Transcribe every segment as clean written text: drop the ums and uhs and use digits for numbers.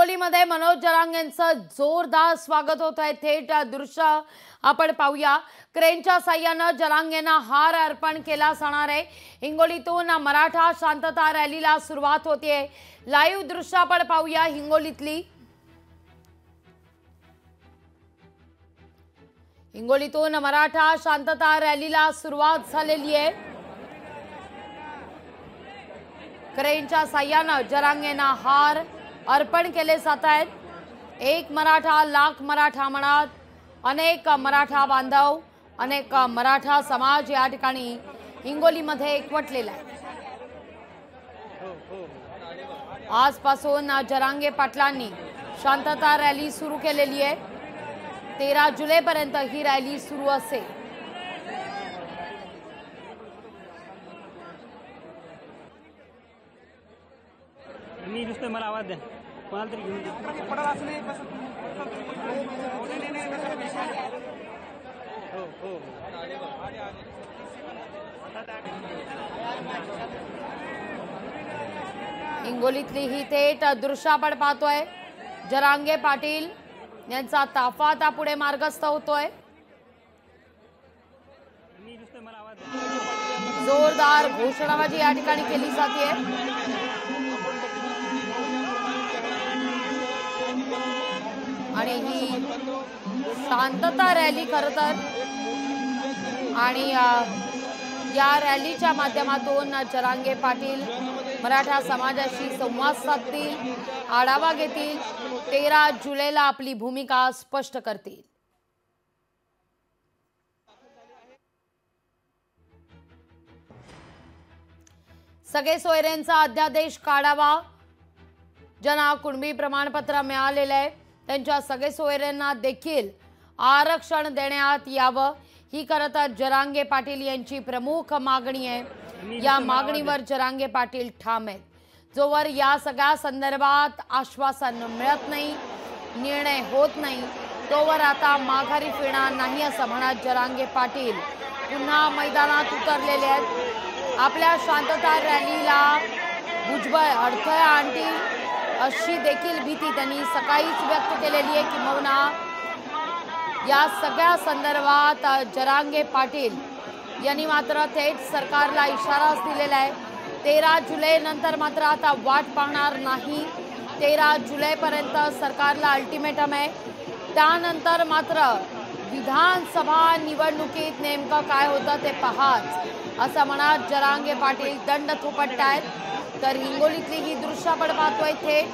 हिंगोलीमध्ये मनोज जरांगेंचं जोरदार स्वागत होत आहे। थेट दृश्य आपण पाहूया। क्रेनच्या साह्याने जरांगेंना हार अर्पण केला जाणार आहे। हिंगोलीतून मराठा शांतता रॅलीला सुरुवात होते। लाईव्ह दृश्य आपण पाहूया हिंगोलीतली। हिंगोलीतून मराठा शांतता रॅलीला सुरुवात झालेली आहे। क्रेनच्या साह्याने जरांगेंना हार अर्पण केले जात आहेत। एक मराठा लाख मराठा म्हणत अनेक मराठा बांधव, अनेक मराठा समाज या ठिकाणी हिंगोलीमध्ये एकवटलेला आहे। आजपासून जरांगे पाटलांनी शांतता रॅली सुरू केलेली आहे। 13 जुलैपर्यंत ही रॅली सुरू असेल। मी नुसतं मला आवाज द्या, कोणाला तरी घेऊन हिंगोलीतली ही थेट दृश्य आपण पाहतोय। जरांगे पाटील यांचा ताफा आता पुढे मार्गस्थ होतोय। मी नुसतं मला आवाज द्या। जोरदार घोषणाबाजी या ठिकाणी केली जाते। आणि ही शांतता रॅली खरं तर आणि या रॅलीच्या माध्यमातून जरांगे पाटील मराठा समाजाशी संवाद साधतील, आढावा घेतील, 13 जुलैला आपली भूमिका स्पष्ट करतील। सगळे सोयऱ्यांचा अध्यादेश काढावा। ज्यांना कुणबी प्रमाणपत्र मिळालेले आहे त्यांच्या सगळे सोयऱ्यांना देखील आरक्षण देण्यात यावं, ही खरं तर जरांगे पाटील यांची प्रमुख मागणी आहे। या मागणीवर जरांगे पाटील ठाम आहेत। जोवर या सगळ्या संदर्भात आश्वासन मिळत नाही, निर्णय होत नाही, तोवर आता माघारी फिरणार नाही असं म्हणत जरांगे पाटील पुन्हा मैदानात उतरलेले आहेत। आपल्या शांतता रॅलीला भुजबळ अडथळा आणतील अशी देखील भीती त्यांनी सकाळीच व्यक्त केलेली आहे। किंबहुना या सगळ्या संदर्भात जरांगे पाटील यांनी मात्र थेट सरकारला इशाराच दिलेला आहे। 13 जुलै नंतर मात्र आता वाट पाहणार नाही। 13 जुलैपर्यंत सरकारला अल्टिमेटम आहे। त्यानंतर मात्र विधानसभा निवडणुकीत नेमकं काय होतं ते पाहाच असं म्हणत जरांगे पाटील दंड थोपटतायत। तर हिंगोलीतली ही दृश्य आपण पाहतोय थेट।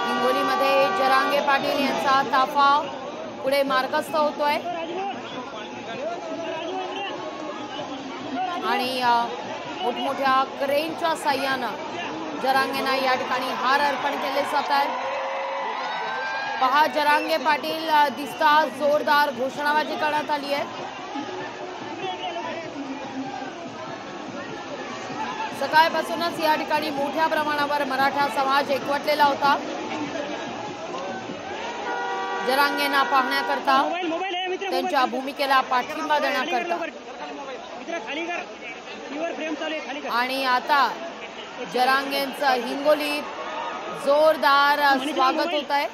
हिंगोलीमध्ये जरांगे पाटील यांचा ताफा पुढे मार्गस्थ होतोय आणि मोठमोठ्या क्रेनच्या साह्यानं जरांगेंना या ठिकाणी हार अर्पण केले जात आहेत। पहा जरांगे पाटील दिसतात, जोरदार घोषणाबाजी करण्यात आली आहे। सकाळपासूनच या ठिकाणी मोठ्या प्रमाणावर मराठा समाज एकवटलेला होता जरांगेंना पाहण्याकरता, त्यांच्या भूमिकेला पाठिंबा देण्याकरता। आणि आता जरांगेंचं हिंगोलीत जोरदार स्वागत होत आहे।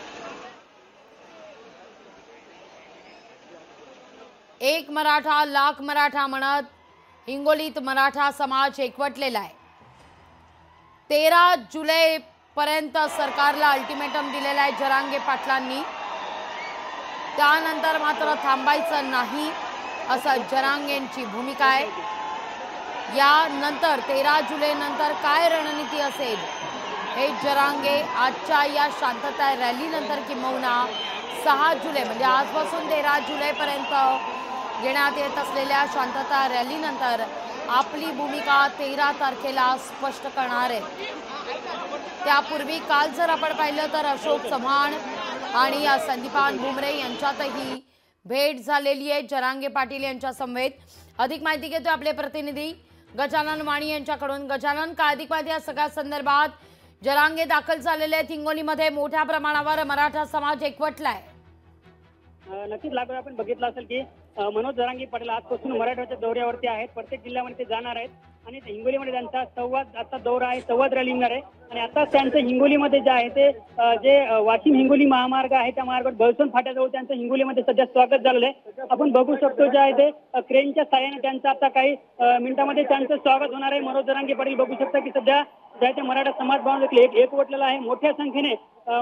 एक मराठा लाख मराठा म्हणत हिंगोलीत मराठा समाज एकवटलेला आहे। 13 जुलै पर्यंत सरकारला अल्टिमेटम दिलेला आहे जरांगे पाटलांनी। त्यानंतर मात्र थांबायचं नाही असं जरांगेंची भूमिका आहे। यानंतर 13 जुलै नंतर काय रणनीती असेल हे जरांगे आजच्या या शांतता रॅलीनंतर किंबहुना 6 जुलै म्हणजे आजपासून 13 जुलैपर्यंत घेण्यात येत असलेल्या शांतता रॅलीनंतर आपली भूमिका 13 तारखेला स्पष्ट करणार आहे। त्यापूर्वी काल जर आपण पाहिलं तर अशोक चव्हाण आणि संदीपान भुमरे यांच्यातही भेट झालेली आहे जरांगे पाटील यांच्या समवेत। अधिक माहिती घेतोय आपले प्रतिनिधी गजानन वाणी यांच्याकडून। गजानन, काय अधिक माहिती या सगळ्या संदर्भात जरांगे दाखल झालेले आहेत हिंगोलीमध्ये. मोठ्या प्रमाणावर मराठा समाज एकवटलाय. नक्कीच लागू आपण बघितलं असेल की मनोज जरांगे पाटील आजपासून मराठवाड्याच्या दौऱ्यावरती आहेत. प्रत्येक जिल्ह्यामध्ये ते जाणार आहेत आणि हिंगोलीमध्ये त्यांचा संवाद आता दौरा आहे, संवाद रॅली निघणार आहे. आणि आता त्यांचं हिंगोलीमध्ये जे आहे ते जे वाशिम हिंगोली महामार्ग आहे त्या मार्गावर बळसण फाट्याजवळ त्यांचं हिंगोलीमध्ये सध्या स्वागत झालेलं आहे. आपण बघू शकतो जे आहे ते क्रेनच्या साहाय्याने त्यांचं आता काही मिनिटांमध्ये त्यांचं स्वागत होणार आहे. मनोज जरांगे पाटील बघू शकता की सध्या जे आहे ते मराठा समाज बांधव देखील एकवटलेला आहे. मोठ्या संख्येने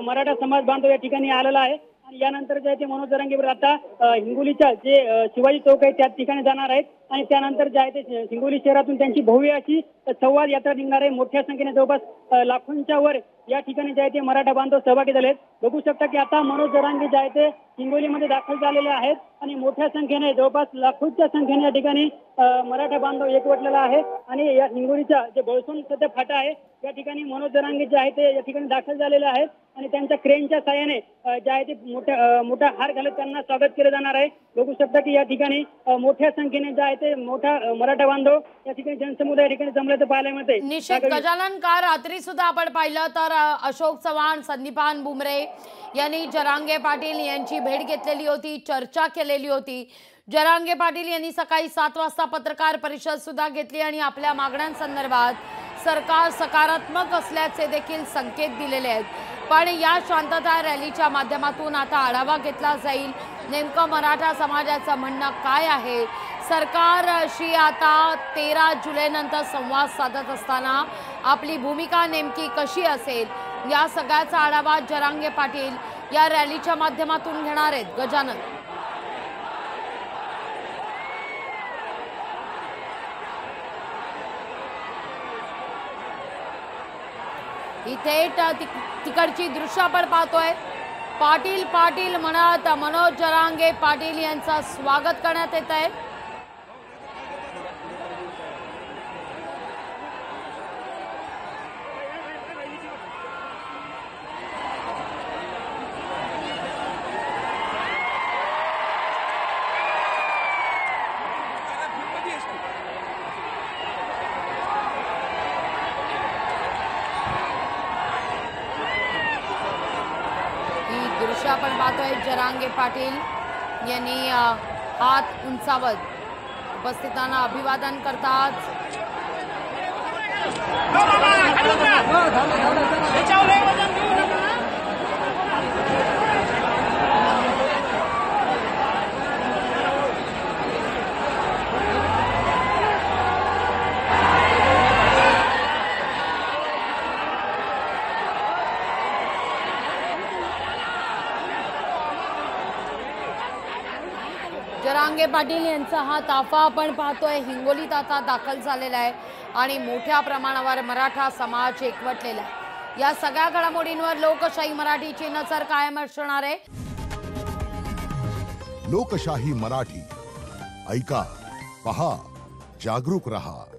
मराठा समाज बांधव या ठिकाणी आलेला आहे. आणि यानंतर जे आहे ते मनोज जरांगे आता हिंगोलीच्या जे शिवाजी चौक आहे त्या ठिकाणी जाणार आहेत. आणि त्यानंतर जे आहे ते हिंगोली शहरातून त्यांची भव्य अशी संवाद यात्रा निघणार आहे. मोठ्या संख्येने जवळपास लाखोंच्या वर या ठिकाणी जे आहे ते मराठा बांधव सहभागी झाले आहेत. बघू शकता की आता मनोज जरांगे जे आहे ते हिंगोलीमध्ये दाखल झालेले आहेत आणि मोठ्या संख्येने जवळपास लाखोंच्या संख्येने या ठिकाणी मराठा बांधव एकवटलेला आहे. आणि या हिंगोलीच्या जे बळसोन सध्या फाटा आहे या ठिकाणी मनोज जरांगे जे आहे ते या ठिकाणी दाखल झालेले आहेत. आणि त्यांच्या क्रेनच्या साहाय्याने जे आहे ते मोठा हार घालत त्यांना स्वागत केलं जाणार आहे. बघू शकता की या ठिकाणी मोठ्या संख्येने जे आहे ते मोठा मराठा बांधव या ठिकाणी जनसमुदाय या ठिकाणी जमल्याचं पाहायला मिळते. निश्चित गजानन, काल रात्री सुद्धा आपण पाहिलं तर अशोक चव्हाण, संदीपान बुमरे यांनी जरांगे पाटील यांची भेट घेतलेली होती, चर्चा केलेली होती. जरांगे पाटील यांनी सकाळी 7 वाजता पत्रकार परिषद सुद्धा घेतली आणि आपल्या मागण्यांसंदर्भात सरकार सकारात्मक असल्याचे देखील संकेत दिलेले आहेत. पण या शांतता रॅलीच्या माध्यमातून आता आढावा घेतला जाईल नेमकं मराठा समाजाचं म्हणणं काय आहे. सरकारशी आता 13 जुलैनंतर संवाद साधत असताना आपली भूमिका नेमकी कशी असेल या सगळ्याचा आढावा जरांगे पाटील या रॅलीच्या माध्यमातून घेणार आहेत. गजानन, इथे तिकडची दृश्य आपण पाहतोय. पाटील पाटील म्हणत मनोज जरांगे पाटील यांचं स्वागत करण्यात येत आहे. दृश्य आपण पाहतोय. जरांगे पाटील यांनी हात उंचावत उपस्थितांना अभिवादन करतात. जरांगे पाटील यांचा हा ताफा आपण पाहतोय हिंगोलीत आता दाखल झालेला आहे आणि मोठ्या प्रमाणावर मराठा समाज एकवटलेला आहे. या सगळ्या घडामोडींवर लोकशाही मराठीची नजर कायम असणार आहे. लोकशाही मराठी ऐका, पहा, जागरूक रहा.